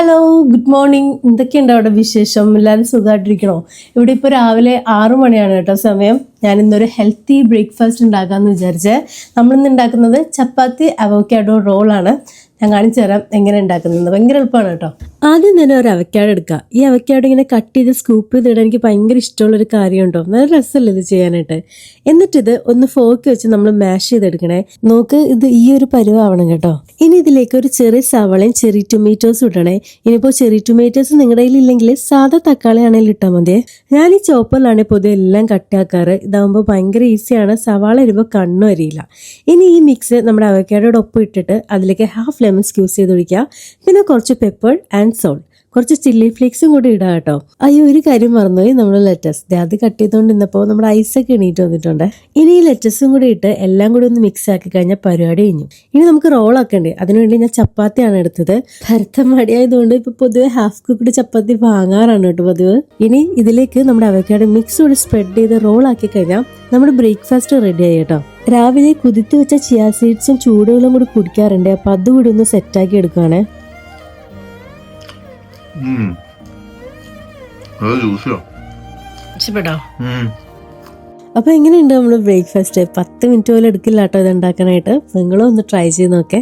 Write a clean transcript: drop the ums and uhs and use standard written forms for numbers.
Hello, good morning. എന്തൊക്കെയുണ്ടോ അവിടെ വിശേഷം? എല്ലാവരും സുഖമായിട്ടിരിക്കണോ? ഇവിടെ ഇപ്പോൾ രാവിലെ 6 മണിയാണ് കേട്ടോ സമയം. ഞാൻ ഇന്നൊരു ഹെൽത്തി ബ്രേക്ക്ഫാസ്റ്റ് ഉണ്ടാക്കാമെന്ന് വിചാരിച്ചേ. നമ്മളിന്ന് ഉണ്ടാക്കുന്നത് ചപ്പാത്തി അവോക്കാഡോ റോളാണ്. ഞാൻ കാണിച്ചു തരാം എങ്ങനെ ഉണ്ടാക്കുന്നത്. ഭയങ്കര എളുപ്പമാണ് കേട്ടോ. ആദ്യം തന്നെ ഒരു അവക്കാഡോ എടുക്കുക. ഈ അവക്കാഡോ ഇങ്ങനെ കട്ട് ചെയ്ത് സ്കൂപ്പ് ചെയ്തിടാൻ എനിക്ക് ഭയങ്കര ഇഷ്ടമുള്ളൊരു കാര്യം ഉണ്ടോ. നല്ല രസമല്ലേ ഇത് ചെയ്യാനായിട്ട്. എന്നിട്ടിത് ഒന്ന് ഫോർക്ക് വെച്ച് നമ്മൾ മാഷ് ചെയ്തെടുക്കണേ. നോക്ക്, ഇത് ഈ ഒരു പരുവാവണം കേട്ടോ. ഇനി ഇതിലേക്ക് ഒരു ചെറിയ സവളയും ചെറിയ ടൊമാറ്റോസും ഇടണേ. ഇനിയിപ്പോൾ ചെറിയ ടൊമാറ്റോസ് നിങ്ങളുടെ കയ്യിൽ ഇല്ലെങ്കിൽ സാധാ തക്കാളി ആണെങ്കിൽ ഇട്ടാൽ മതിയേ. ഞാൻ ഈ ചോപ്പറിലാണ് പൊതുവെ എല്ലാം കട്ടാക്കാറ്. ഇതാകുമ്പോൾ ഭയങ്കര ഈസിയാണ്. സവാള ഇടുമ്പോൾ കണ്ണും അരിയില്ല. ഇനി ഈ മിക്സ് നമ്മുടെ അവക്കാഡോയുടെ ഒപ്പം ഇട്ടിട്ട് അതിലേക്ക് ഹാഫ് ലെമൺ സ്ക്യൂസ് ചെയ്ത് ഒഴിക്കുക. പിന്നെ കുറച്ച് പെപ്പർ ആൻഡ് സോൾട്ട്, കുറച്ച് ചില്ലി ഫ്ലേക്സും കൂടി ഇടാം കേട്ടോ. അയ്യോ, ഒരു കാര്യം മറന്നുപോയി, നമ്മൾ ലെറ്റസ് അത് കട്ട് ചെയ്തുകൊണ്ട് ഇന്നപ്പോൾ നമ്മുടെ ഐസൊക്കെ എണീറ്റ് വന്നിട്ടുണ്ട്. ഇനി ഈ ലെറ്റസും കൂടി ഇട്ട് എല്ലാം കൂടി ഒന്ന് മിക്സ് ആക്കി കഴിഞ്ഞാൽ പരിപാടി കഴിഞ്ഞു. ഇനി നമുക്ക് റോളാക്കണ്ടേ. അതിനുവേണ്ടി ഞാൻ ചപ്പാത്തിയാണ് എടുത്തത്. ഭരത്തം മടിയായതുകൊണ്ട് ഇപ്പൊ പൊതുവെ ഹാഫ് കുക്ക്ഡ് ചപ്പാത്തി വാങ്ങാറാണ് കേട്ടോ പതിവ്. ഇനി ഇതിലേക്ക് നമ്മുടെ അവക്കാഡോ മിക്സ് കൂടി സ്പ്രെഡ് ചെയ്ത് റോളാക്കി കഴിഞ്ഞാൽ നമ്മുടെ ബ്രേക്ക്ഫാസ്റ്റ് റെഡി ആയി കേട്ടോ. രാവിലെ കുതിർത്തി വെച്ച ചിയാ സീഡ്സും ചൂടുവെള്ളം കൂടി കുടിക്കാറുണ്ട്. അപ്പൊ അതുകൂടി ഒന്ന് സെറ്റാക്കി എടുക്കുകയാണേ. അപ്പൊ എങ്ങനെയുണ്ട് നമ്മുടെ ബ്രേക്ക്ഫാസ്റ്റ്? 10 മിനിറ്റ് പോലും എടുക്കില്ല കേട്ടോ ഇത് ഉണ്ടാക്കാനായിട്ട്. നിങ്ങളും ഒന്ന് ട്രൈ ചെയ്ത് നോക്കേ.